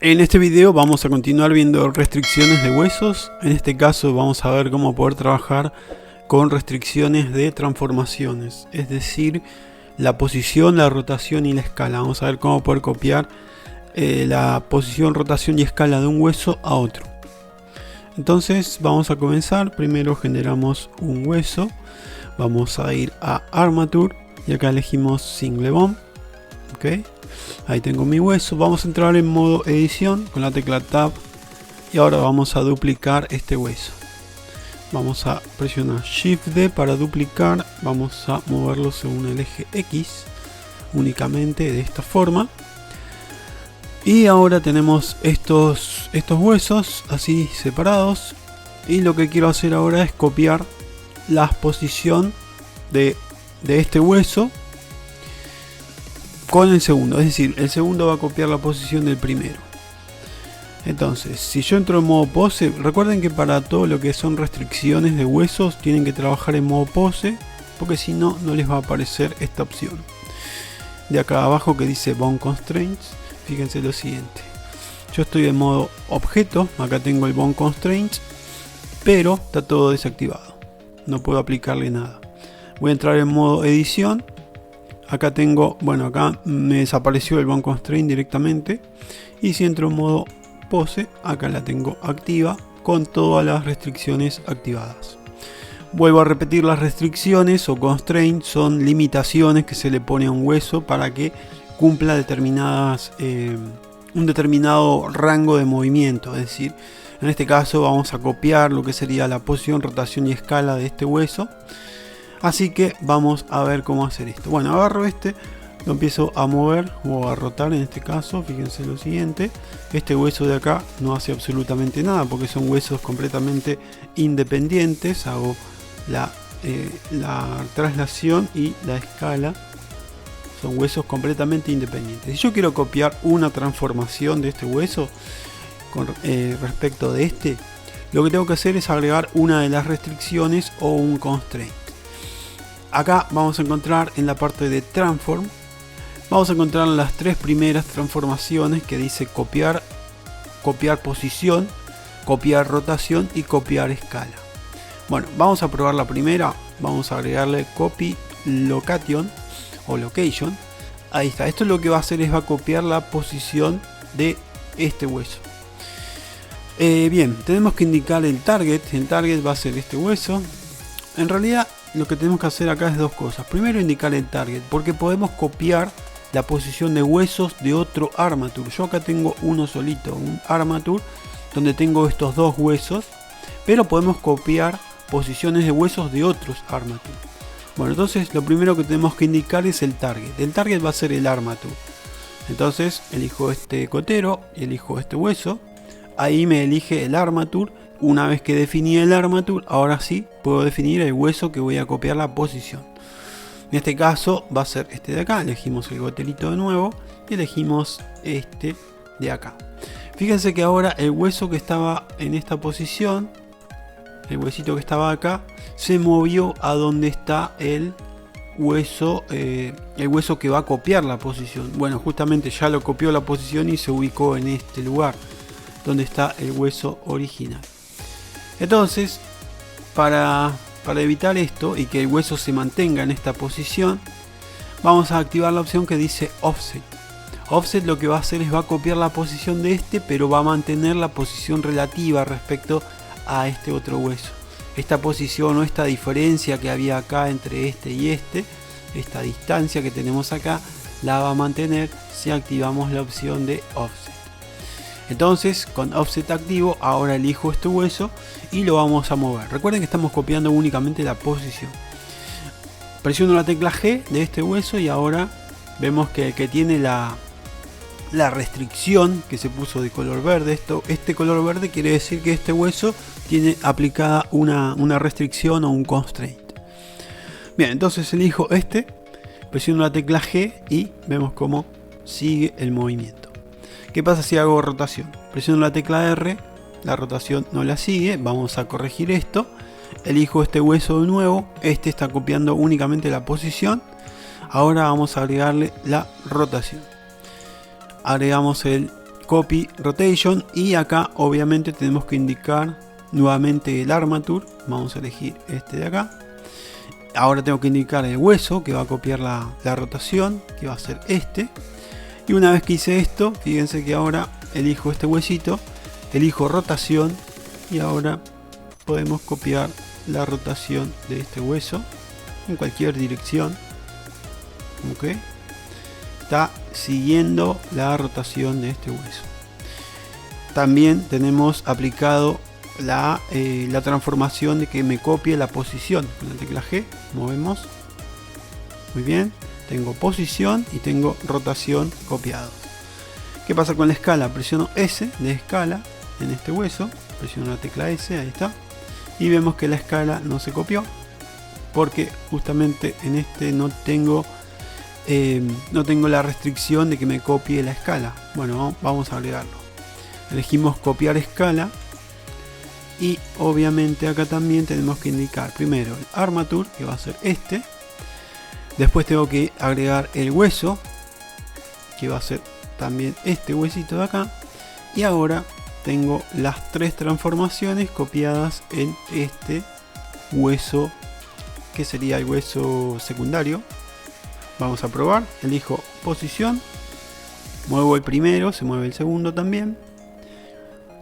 En este video vamos a continuar viendo restricciones de huesos. En este caso vamos a ver cómo poder trabajar con restricciones de transformaciones, es decir, la posición, la rotación y la escala. Vamos a ver cómo poder copiar la posición, rotación y escala de un hueso a otro. Entonces vamos a comenzar. Primero generamos un hueso, vamos a ir a Armature y acá elegimos Single Bone. Okay. Ahí tengo mi hueso. Vamos a entrar en modo edición con la tecla Tab y ahora vamos a duplicar este hueso. Vamos a presionar Shift D para duplicar. Vamos a moverlo según el eje X únicamente de esta forma. Y ahora tenemos estos huesos así separados. Y lo que quiero hacer ahora es copiar la posición de este hueso con el segundo, es decir, el segundo va a copiar la posición del primero. Entonces, si yo entro en modo pose, recuerden que para todo lo que son restricciones de huesos tienen que trabajar en modo pose, porque si no, no les va a aparecer esta opción de acá abajo que dice Bone Constraints. Fíjense lo siguiente, yo estoy en modo objeto, acá tengo el Bone Constraints, pero está todo desactivado, no puedo aplicarle nada. Voy a entrar en modo edición. Acá tengo, bueno, acá me desapareció el Bone Constraint directamente. Y si entro en modo pose, acá la tengo activa con todas las restricciones activadas. Vuelvo a repetir, las restricciones o constraints son limitaciones que se le pone a un hueso para que cumpla un determinado rango de movimiento. Es decir, en este caso vamos a copiar lo que sería la posición, rotación y escala de este hueso. Así que vamos a ver cómo hacer esto. Bueno, agarro lo empiezo a mover o a rotar en este caso. Fíjense lo siguiente, este hueso de acá no hace absolutamente nada porque son huesos completamente independientes. Hago la traslación y la escala, son huesos completamente independientes. Si yo quiero copiar una transformación de este hueso con respecto de lo que tengo que hacer es agregar una de las restricciones o un constraint. Acá vamos a encontrar en la parte de Transform, vamos a encontrar las tres primeras transformaciones que dice copiar posición, copiar rotación y copiar escala. Bueno, vamos a probar la primera. Vamos a agregarle Copy Location o Location. Ahí está, esto lo que va a hacer es va a copiar la posición de este hueso. Bien, tenemos que indicar el target va a ser este hueso. En realidad lo que tenemos que hacer acá es dos cosas. Primero, indicar el target, porque podemos copiar la posición de huesos de otro armature. Yo acá tengo uno solito, un armature donde tengo estos dos huesos, pero podemos copiar posiciones de huesos de otros armature. Bueno, entonces lo primero que tenemos que indicar es el target. El target va a ser el armature. Entonces elijo este cotero y elijo este hueso. Ahí me elige el armature. Una vez que definí el armature, ahora sí puedo definir el hueso que voy a copiar la posición. En este caso va a ser este de acá. Elegimos el goterito de nuevo y elegimos este de acá. Fíjense que ahora el hueso que estaba en esta posición, el huesito que estaba acá, se movió a donde está el hueso que va a copiar la posición. Bueno, justamente ya lo copió la posición y se ubicó en este lugar donde está el hueso original. Entonces, para evitar esto y que el hueso se mantenga en esta posición, vamos a activar la opción que dice Offset. Offset lo que va a hacer es va a copiar la posición de pero va a mantener la posición relativa respecto a este otro hueso. Esta posición o esta diferencia que había acá entre y esta distancia que tenemos acá, la va a mantener si activamos la opción de Offset. Entonces, con Offset activo, ahora elijo este hueso y lo vamos a mover. Recuerden que estamos copiando únicamente la posición. Presiono la tecla G de este hueso y ahora vemos que tiene la restricción que se puso de color verde. Este color verde quiere decir que este hueso tiene aplicada una restricción o un constraint. Bien, entonces elijo presiono la tecla G y vemos cómo sigue el movimiento. ¿Qué pasa si hago rotación? Presiono la tecla R, la rotación no la sigue. Vamos a corregir esto. Elijo este hueso de nuevo. Está copiando únicamente la posición. Ahora vamos a agregarle la rotación. Agregamos el copy rotation, y acá obviamente tenemos que indicar nuevamente el armature. Vamos a elegir este de acá. Ahora tengo que indicar el hueso que va a copiar la rotación, que va a ser este. Y una vez que hice esto, fíjense que ahora elijo este huesito, elijo rotación, y ahora podemos copiar la rotación de este hueso en cualquier dirección. Ok, está siguiendo la rotación de este hueso. También tenemos aplicado la transformación de que me copie la posición. Con la tecla G movemos. Muy bien, tengo posición y tengo rotación copiados. ¿Qué pasa con la escala? Presiono S de escala en este hueso, presiono la tecla S, ahí está, y vemos que la escala no se copió porque justamente en este no tengo la restricción de que me copie la escala. Bueno, vamos a agregarlo. Elegimos copiar escala, y obviamente acá también tenemos que indicar primero el armature, que va a ser este. Después tengo que agregar el hueso, que va a ser también este huesito de acá. Y ahora tengo las tres transformaciones copiadas en este hueso, que sería el hueso secundario. Vamos a probar. Elijo posición, muevo el primero, se mueve el segundo también.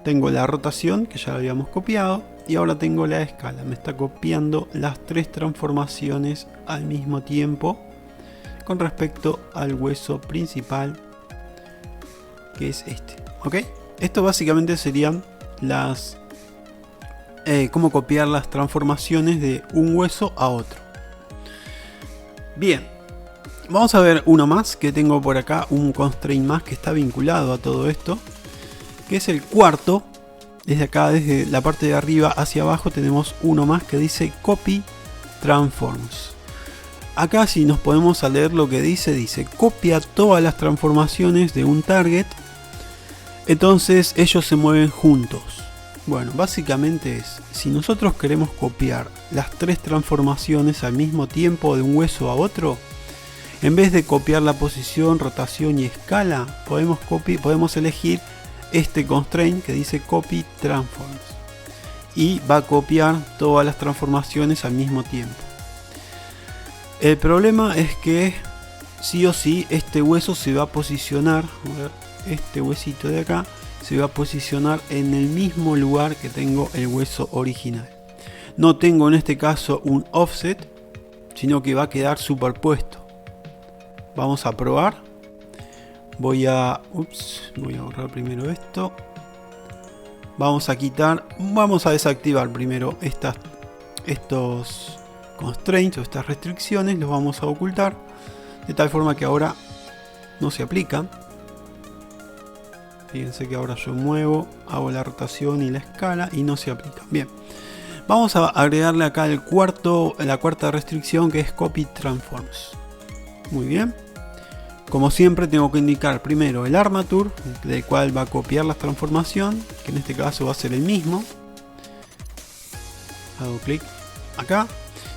Tengo la rotación, que ya la habíamos copiado, y ahora tengo la escala. Me está copiando las tres transformaciones al mismo tiempo con respecto al hueso principal, que es este. ¿Ok? Esto básicamente serían las cómo copiar las transformaciones de un hueso a otro. Bien, vamos a ver uno más que tengo por acá, un constraint más que está vinculado a todo esto, que es el cuarto. Desde acá, desde la parte de arriba hacia abajo, tenemos uno más que dice copy transforms. Acá, si nos podemos leer lo que dice copia todas las transformaciones de un target, entonces ellos se mueven juntos. Bueno, básicamente es, si nosotros queremos copiar las tres transformaciones al mismo tiempo de un hueso a otro, en vez de copiar la posición, rotación y escala, podemos elegir este constraint que dice copy transforms, y va a copiar todas las transformaciones al mismo tiempo. El problema es que sí o sí este hueso se va a posicionar, a ver, este huesito de acá se va a posicionar en el mismo lugar que tengo el hueso original. No tengo en este caso un offset, sino que va a quedar superpuesto. Vamos a probar. Voy a borrar primero esto. Vamos a desactivar primero estos constraints o estas restricciones, los vamos a ocultar de tal forma que ahora no se aplican. Fíjense que ahora yo muevo, hago la rotación y la escala y no se aplican. Bien, vamos a agregarle acá la cuarta restricción, que es copy transforms. Muy bien. Como siempre tengo que indicar primero el armature, del cual va a copiar la transformación, que en este caso va a ser el mismo. Hago clic acá.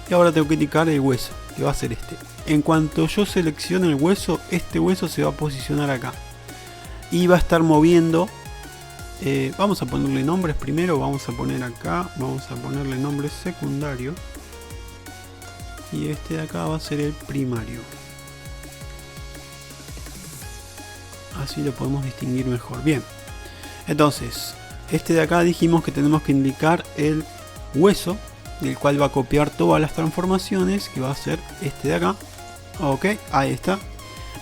Y ahora tengo que indicar el hueso, que va a ser este. En cuanto yo seleccione el hueso, este hueso se va a posicionar acá. Y va a estar moviendo. Vamos a ponerle nombres primero. Vamos a poner acá, vamos a ponerle nombre secundario. Y este de acá va a ser el primario. Así lo podemos distinguir mejor. Bien, entonces este de acá dijimos que tenemos que indicar el hueso, del cual va a copiar todas las transformaciones, que va a ser este de acá. Ok, ahí está.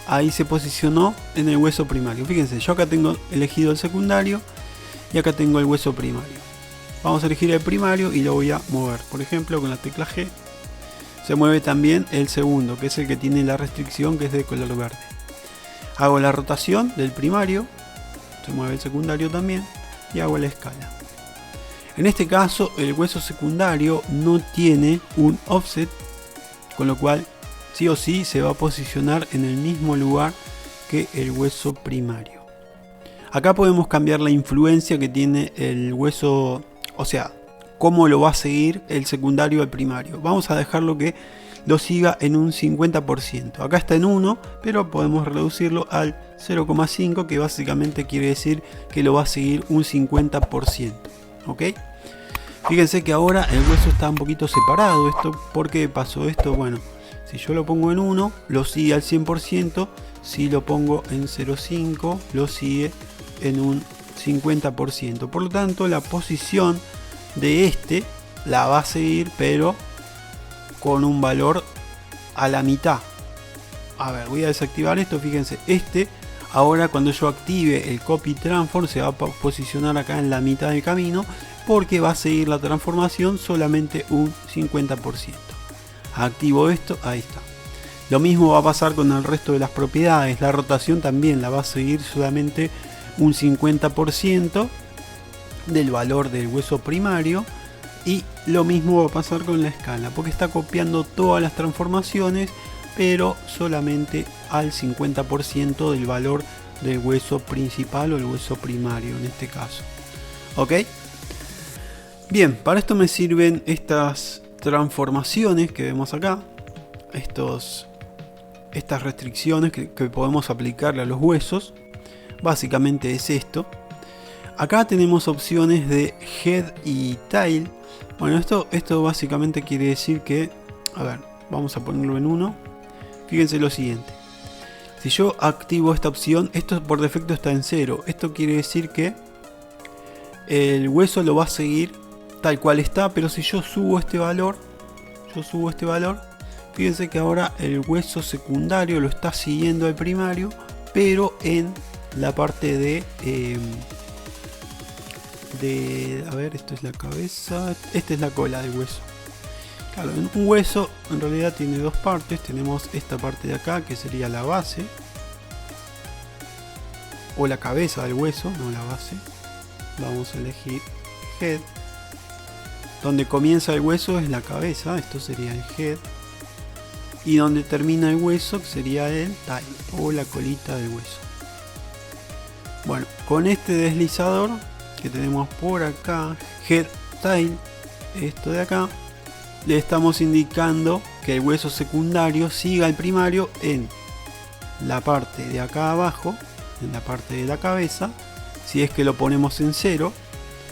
Ahí se posicionó en el hueso primario. Fíjense, yo acá tengo elegido el secundario y acá tengo el hueso primario. Vamos a elegir el primario y lo voy a mover. Por ejemplo, con la tecla G se mueve también el segundo, que es el que tiene la restricción, que es de color verde. Hago la rotación del primario, se mueve el secundario también, y hago la escala. En este caso el hueso secundario no tiene un offset, con lo cual sí o sí se va a posicionar en el mismo lugar que el hueso primario. Acá podemos cambiar la influencia que tiene el hueso, o sea, cómo lo va a seguir el secundario al primario. Vamos a dejarlo que lo siga en un 50%. Acá está en 1, pero podemos reducirlo al 0,5, que básicamente quiere decir que lo va a seguir un 50%. ¿Ok? Fíjense que ahora el hueso está un poquito separado. ¿Por qué pasó esto? Bueno, si yo lo pongo en 1, lo sigue al 100%. Si lo pongo en 0,5, lo sigue en un 50%. Por lo tanto, la posición de este la va a seguir, pero con un valor a la mitad. A ver, voy a desactivar esto. Fíjense, ahora cuando yo active el copy transform se va a posicionar acá en la mitad del camino, porque va a seguir la transformación solamente un 50%. Activo esto, ahí está. Lo mismo va a pasar con el resto de las propiedades. La rotación también la va a seguir solamente un 50% del valor del hueso primario. Y lo mismo va a pasar con la escala, porque está copiando todas las transformaciones, pero solamente al 50% del valor del hueso principal o el hueso primario en este caso. ¿Ok? Bien, para esto me sirven estas transformaciones que vemos acá. Estas restricciones que podemos aplicarle a los huesos. Básicamente es esto. Acá tenemos opciones de head y tail. Bueno, esto básicamente quiere decir que, a ver, vamos a ponerlo en 1. Fíjense lo siguiente. Si yo activo esta opción, esto por defecto está en 0. Esto quiere decir que el hueso lo va a seguir tal cual está, pero si yo subo este valor, fíjense que ahora el hueso secundario lo está siguiendo al primario, pero en la parte a ver, esto es la cabeza, esta es la cola del hueso. Claro, un hueso en realidad tiene dos partes. Tenemos esta parte de acá, que sería la base, o la cabeza del hueso, no la base. Vamos a elegir head. Donde comienza el hueso es la cabeza, esto sería el head. Y donde termina el hueso sería el tail, o la colita del hueso. Bueno, con este deslizador que tenemos por acá, head, tail, esto de acá, le estamos indicando que el hueso secundario siga al primario en la parte de acá abajo, en la parte de la cabeza. Si es que lo ponemos en 0,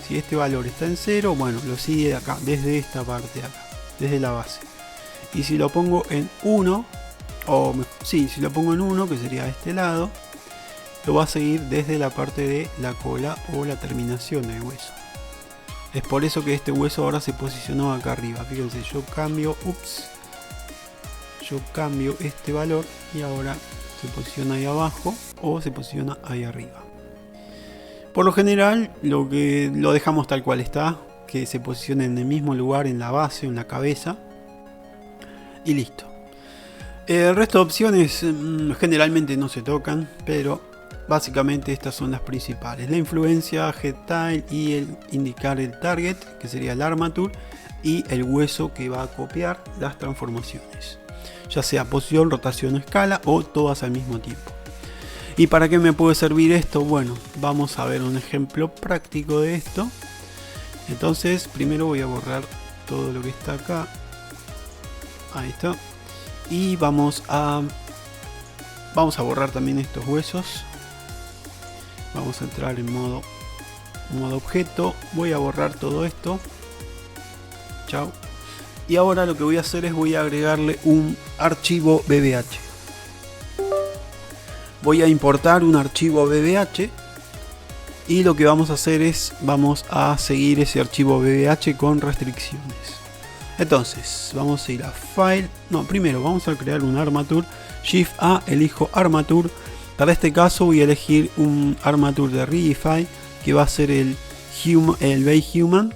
si este valor está en 0, bueno, lo sigue de acá, desde esta parte de acá, desde la base. Y si lo pongo en 1, si lo pongo en 1, que sería este lado, lo va a seguir desde la parte de la cola o la terminación del hueso. Es por eso que este hueso ahora se posicionó acá arriba. Fíjense, yo cambio este valor y ahora se posiciona ahí abajo o se posiciona ahí arriba. Por lo general lo dejamos tal cual está, que se posicione en el mismo lugar, en la base, en la cabeza, y listo. El resto de opciones generalmente no se tocan, pero básicamente estas son las principales: la influencia, head, tail, y el indicar el target, que sería el armature, y el hueso que va a copiar las transformaciones, ya sea posición, rotación o escala, o todas al mismo tiempo. ¿Y para qué me puede servir esto? Bueno, vamos a ver un ejemplo práctico de esto. Entonces, primero voy a borrar todo lo que está acá. Ahí está. Y vamos a borrar también estos huesos. Vamos a entrar en modo objeto. Voy a borrar todo esto. Chao. Y ahora lo que voy a hacer es voy a agregarle un archivo BBH. Voy a importar un archivo BBH. Y lo que vamos a hacer es vamos a seguir ese archivo BBH con restricciones. Entonces vamos a ir a File. No, primero vamos a crear un Armature. Shift A, elijo Armature. Para este caso voy a elegir un Armature de Reify, que va a ser el Base Human,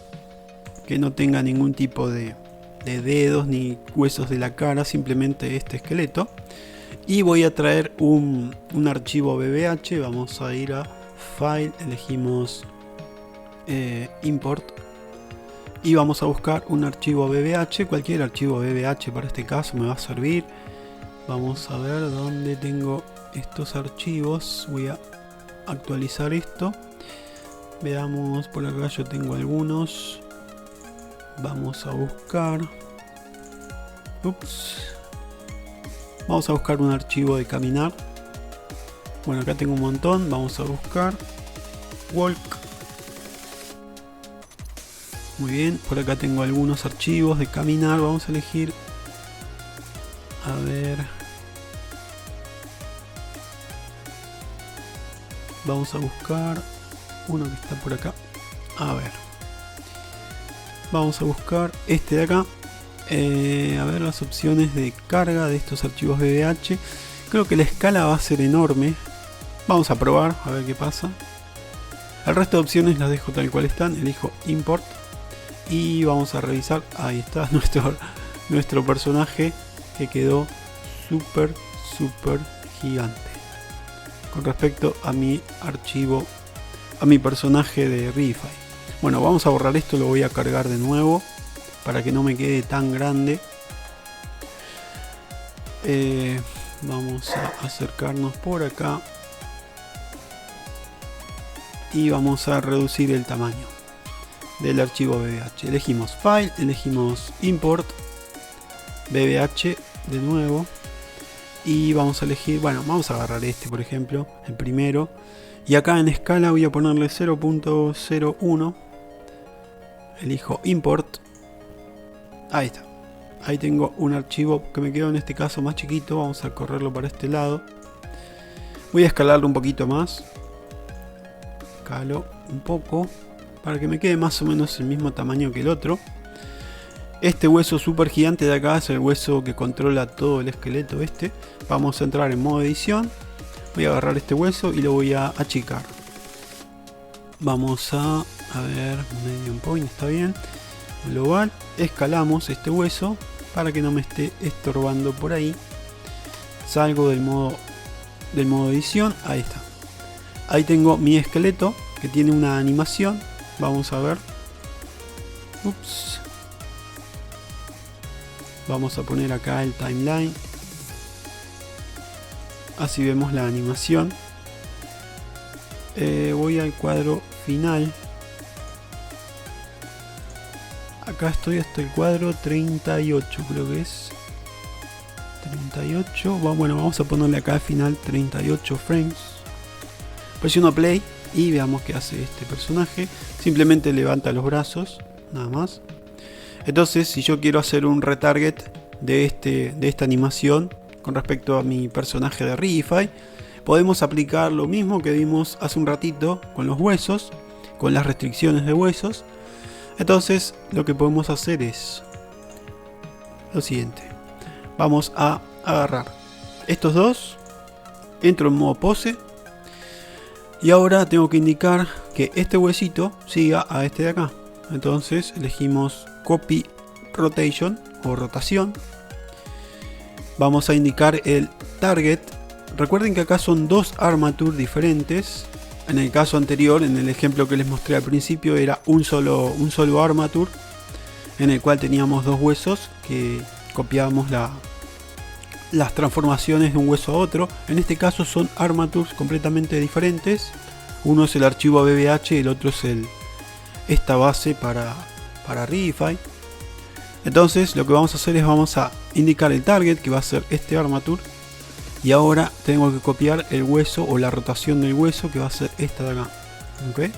que no tenga ningún tipo de dedos ni huesos de la cara, simplemente este esqueleto. Y voy a traer un archivo BBH. Vamos a ir a File, elegimos Import y vamos a buscar un archivo BBH. Cualquier archivo BBH para este caso me va a servir. Vamos a ver dónde tengo estos archivos. Voy a actualizar esto. Veamos, por acá yo tengo algunos. Vamos a buscar. Ups. Vamos a buscar un archivo de caminar. Bueno, acá tengo un montón. Vamos a buscar walk. Muy bien, por acá tengo algunos archivos de caminar. Vamos a elegir, a ver, vamos a buscar uno que está por acá. A ver, vamos a buscar este de acá. A ver las opciones de carga de estos archivos BBH. Creo que la escala va a ser enorme. Vamos a probar a ver qué pasa. El resto de opciones las dejo tal cual están. Elijo import y vamos a revisar. Ahí está nuestro personaje, que quedó súper gigante con respecto a mi archivo, a mi personaje de Readify. Bueno, vamos a borrar esto, lo voy a cargar de nuevo para que no me quede tan grande. Vamos a acercarnos por acá y vamos a reducir el tamaño del archivo BBH. Elegimos File, elegimos Import, BBH de nuevo y vamos a elegir, bueno, vamos a agarrar este por ejemplo, el primero, y acá en escala voy a ponerle 0.01. Elijo Import. Ahí está. Ahí tengo un archivo que me quedó en este caso más chiquito. Vamos a correrlo para este lado. Voy a escalarlo un poquito más. Escalo un poco para que me quede más o menos el mismo tamaño que el otro. Este hueso super gigante de acá es el hueso que controla todo el esqueleto este. Vamos a entrar en modo edición. Voy a agarrar este hueso y lo voy a achicar. Vamos a ver, medium point, está bien. Global, escalamos este hueso para que no me esté estorbando por ahí. Salgo del modo edición. Ahí está. Ahí tengo mi esqueleto que tiene una animación. Vamos a ver. Ups. Vamos a poner acá el timeline. Así vemos la animación. Voy al cuadro final. Acá estoy hasta el cuadro 38, creo que es 38. Bueno, vamos a ponerle acá al final 38 frames. Presiono play y veamos qué hace este personaje. Simplemente levanta los brazos, nada más. Entonces, si yo quiero hacer un retarget de esta animación con respecto a mi personaje de Readify, podemos aplicar lo mismo que vimos hace un ratito con los huesos, con las restricciones de huesos. Entonces lo que podemos hacer es lo siguiente. Vamos a agarrar estos dos, entro en modo pose y ahora tengo que indicar que este huesito siga a este de acá. Entonces elegimos copy rotation o rotación. Vamos a indicar el target. Recuerden que acá son dos armatures diferentes. En el caso anterior, en el ejemplo que les mostré al principio, era un solo armature, en el cual teníamos dos huesos que copiábamos las transformaciones de un hueso a otro. En este caso son armatures completamente diferentes. Uno es el archivo BBH y el otro es esta base para Readify. Entonces lo que vamos a hacer es vamos a indicar el target, que va a ser este armature. Y ahora tengo que copiar el hueso o la rotación del hueso, que va a ser esta de acá. ¿Okay?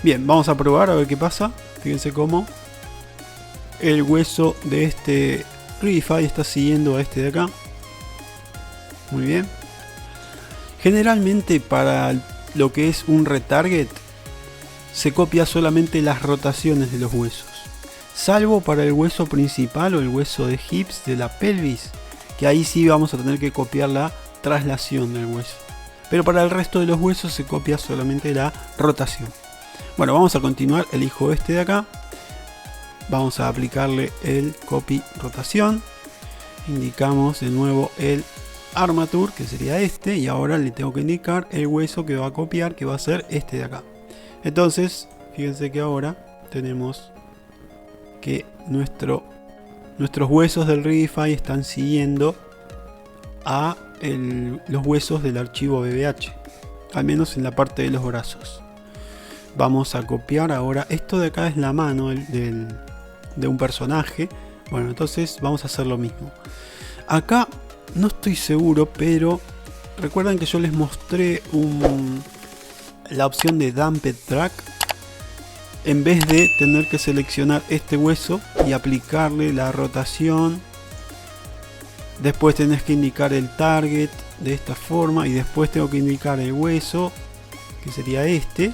Bien, vamos a probar a ver qué pasa. Fíjense cómo el hueso de este Readify está siguiendo a este de acá. Muy bien. Generalmente para lo que es un retarget se copia solamente las rotaciones de los huesos. Salvo para el hueso principal o el hueso de hips de la pelvis, que ahí sí vamos a tener que copiar la traslación del hueso. Pero para el resto de los huesos se copia solamente la rotación. Bueno, vamos a continuar. Elijo este de acá. Vamos a aplicarle el copy rotación. Indicamos de nuevo el armature, que sería este. Y ahora le tengo que indicar el hueso que va a copiar, que va a ser este de acá. Entonces, fíjense que ahora tenemos que nuestros huesos del Readify están siguiendo a los huesos del archivo BBH, al menos en la parte de los brazos. Vamos a copiar ahora, esto de acá es la mano de un personaje, Bueno, entonces vamos a hacer lo mismo. Acá no estoy seguro, pero recuerdan que yo les mostré la opción de Damped Track. En vez de tener que seleccionar este hueso y aplicarle la rotación, después tenés que indicar el target de esta forma y después tengo que indicar el hueso, que sería este.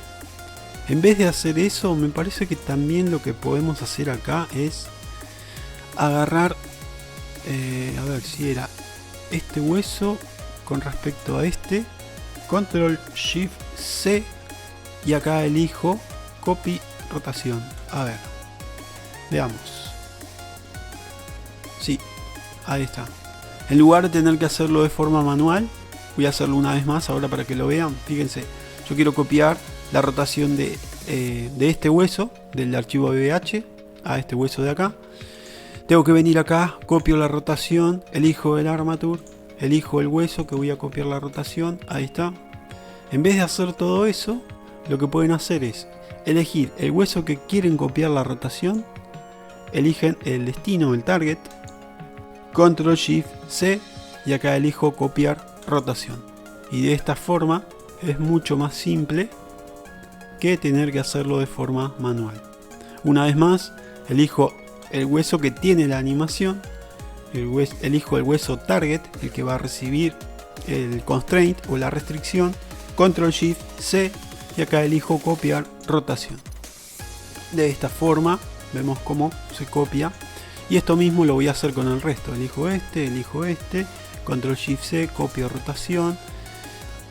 En vez de hacer eso, me parece que también lo que podemos hacer acá es agarrar, a ver si era este hueso con respecto a este, Control Shift C, y acá elijo Copy Rotación. A ver, veamos. Sí, ahí está. En lugar de tener que hacerlo de forma manual, voy a hacerlo una vez más ahora para que lo vean. Fíjense, yo quiero copiar la rotación de este hueso, del archivo BBH, a este hueso de acá. Tengo que venir acá, copio la rotación, elijo el armature, elijo el hueso que voy a copiar la rotación, ahí está. En vez de hacer todo eso, lo que pueden hacer es elegir el hueso que quieren copiar la rotación, eligen el destino, el target, Control Shift C, y acá elijo copiar rotación. Y de esta forma es mucho más simple que tener que hacerlo de forma manual. Una vez más, elijo el hueso que tiene la animación, elijo el hueso target, el que va a recibir el constraint o la restricción, Control Shift C, y acá elijo copiar rotación. De esta forma vemos cómo se copia, y esto mismo lo voy a hacer con el resto. Elijo este, Control Shift C, copio rotación.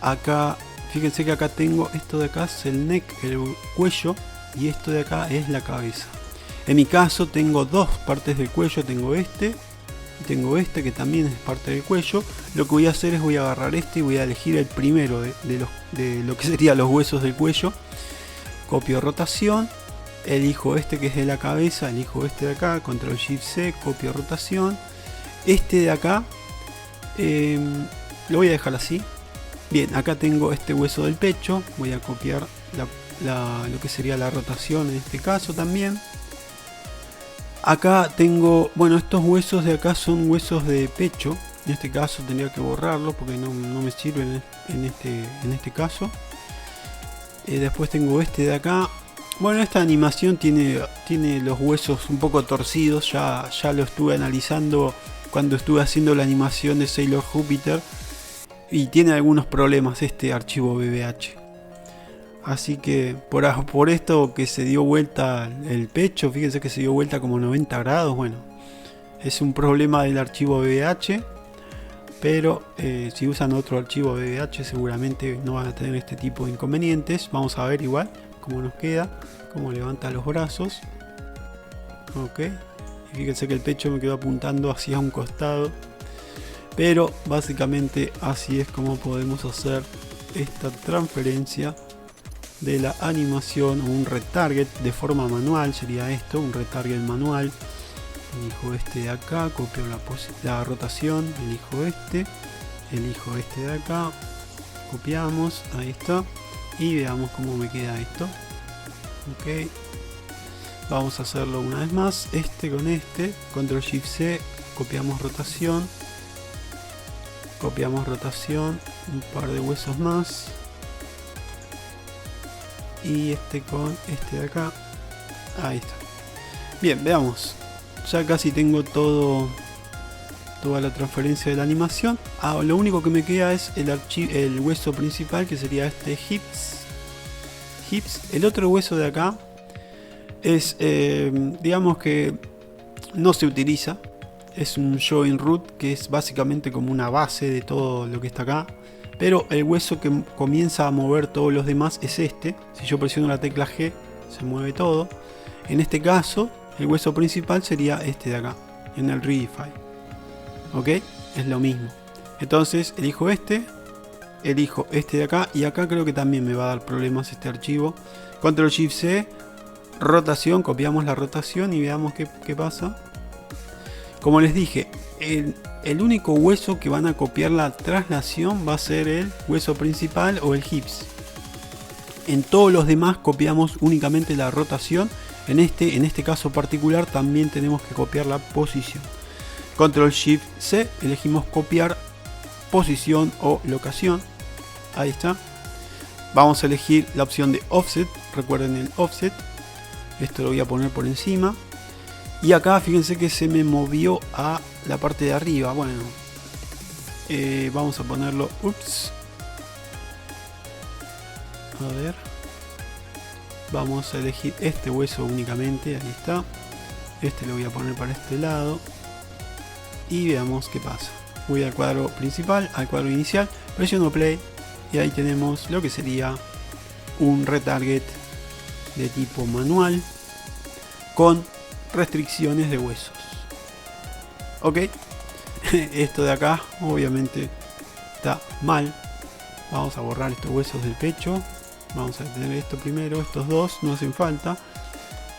Acá fíjense que acá tengo esto de acá, es el neck, el cuello, y esto de acá es la cabeza. En mi caso tengo dos partes del cuello, tengo este y tengo este que también es parte del cuello. Lo que voy a hacer es voy a agarrar este y voy a elegir el primero de lo que serían los huesos del cuello. Copio rotación, elijo este que es de la cabeza, elijo este de acá, Control Shift C, copio rotación. Este de acá lo voy a dejar así. Bien, acá tengo este hueso del pecho, voy a copiar lo que sería la rotación en este caso también. Acá tengo, bueno, estos huesos de acá son huesos de pecho. En este caso tendría que borrarlo porque no me sirven en este caso. Después tengo este de acá. Bueno, esta animación tiene los huesos un poco torcidos. Ya lo estuve analizando cuando estuve haciendo la animación de Sailor Júpiter. Y tiene algunos problemas este archivo BBH. Así que por esto que se dio vuelta el pecho, fíjense que se dio vuelta como 90 grados, bueno, es un problema del archivo BBH, pero si usan otro archivo BBH seguramente no van a tener este tipo de inconvenientes. Vamos a ver igual cómo nos queda, cómo levanta los brazos. Ok, y fíjense que el pecho me quedó apuntando hacia un costado, pero básicamente así es como podemos hacer esta transferencia de la animación, un retarget de forma manual. Sería esto, un retarget manual. Elijo este de acá, copio la rotación, elijo este de acá, copiamos, ahí está, y veamos cómo me queda esto. Ok, vamos a hacerlo una vez más, este con este, Control Shift C, copiamos rotación, un par de huesos más, y este con este de acá, ahí está. Bien, veamos, ya casi tengo toda la transferencia de la animación. Lo único que me queda es el hueso principal, que sería este hips. El otro hueso de acá es digamos que no se utiliza, es un join root, que es básicamente como una base de todo lo que está acá. Pero el hueso que comienza a mover todos los demás es este. Si yo presiono la tecla G, se mueve todo. En este caso, el hueso principal sería este de acá, en el Readify. Ok, es lo mismo. Entonces elijo este de acá, y acá creo que también me va a dar problemas este archivo. Control Shift C, rotación, copiamos la rotación y veamos qué pasa. Como les dije, el único hueso que van a copiar la traslación va a ser el hueso principal o el hips. En todos los demás copiamos únicamente la rotación. En este caso particular también tenemos que copiar la posición. Control Shift C, elegimos copiar posición o locación. Ahí está. Vamos a elegir la opción de offset. Recuerden el offset. Esto lo voy a poner por encima. Y acá fíjense que se me movió a la parte de arriba. Bueno, vamos a ponerlo. Ups. A ver. Vamos a elegir este hueso únicamente. Ahí está. Este lo voy a poner para este lado. Y veamos qué pasa. Voy al cuadro principal, al cuadro inicial. Presiono play. Y ahí tenemos lo que sería un retarget de tipo manual con restricciones de huesos. Ok. Esto de acá obviamente está mal. Vamos a borrar estos huesos del pecho. Vamos a tener esto primero. Estos dos no hacen falta,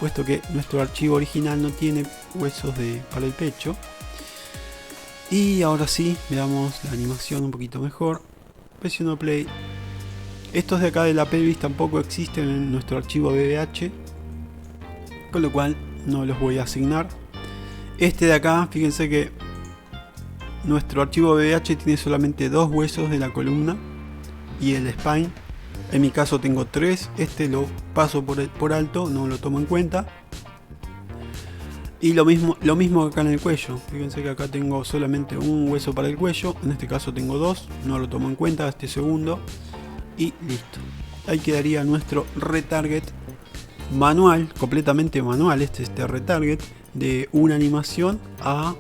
puesto que nuestro archivo original no tiene huesos para el pecho. Y ahora sí, veamos la animación un poquito mejor. Presiono play. Estos de acá de la pelvis tampoco existen en nuestro archivo BBH, con lo cual no los voy a asignar. Este de acá, fíjense que nuestro archivo BBH tiene solamente dos huesos de la columna y el spine. En mi caso tengo 3. Este lo paso por alto, no lo tomo en cuenta. Y lo mismo acá en el cuello. Fíjense que acá tengo solamente un hueso para el cuello. En este caso tengo 2. No lo tomo en cuenta, este segundo. Y listo. Ahí quedaría nuestro retarget manual, completamente manual. Este retarget de una animación a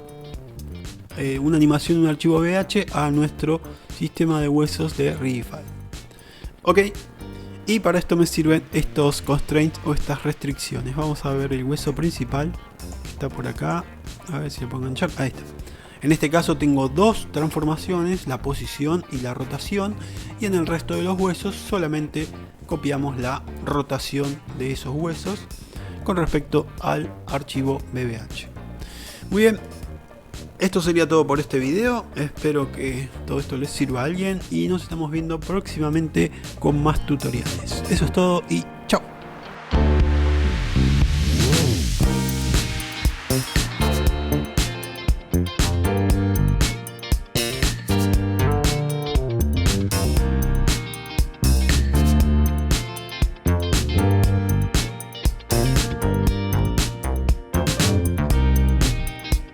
un archivo BH a nuestro sistema de huesos de Readify. Ok. Y para esto me sirven estos constraints o estas restricciones. Vamos a ver el hueso principal. Está por acá. A ver si lo puedo enganchar. Ahí está. En este caso tengo dos transformaciones, la posición y la rotación. Y en el resto de los huesos solamente copiamos la rotación de esos huesos con respecto al archivo BBH. Muy bien. Esto sería todo por este video. Espero que todo esto les sirva a alguien y nos estamos viendo próximamente con más tutoriales. Eso es todo y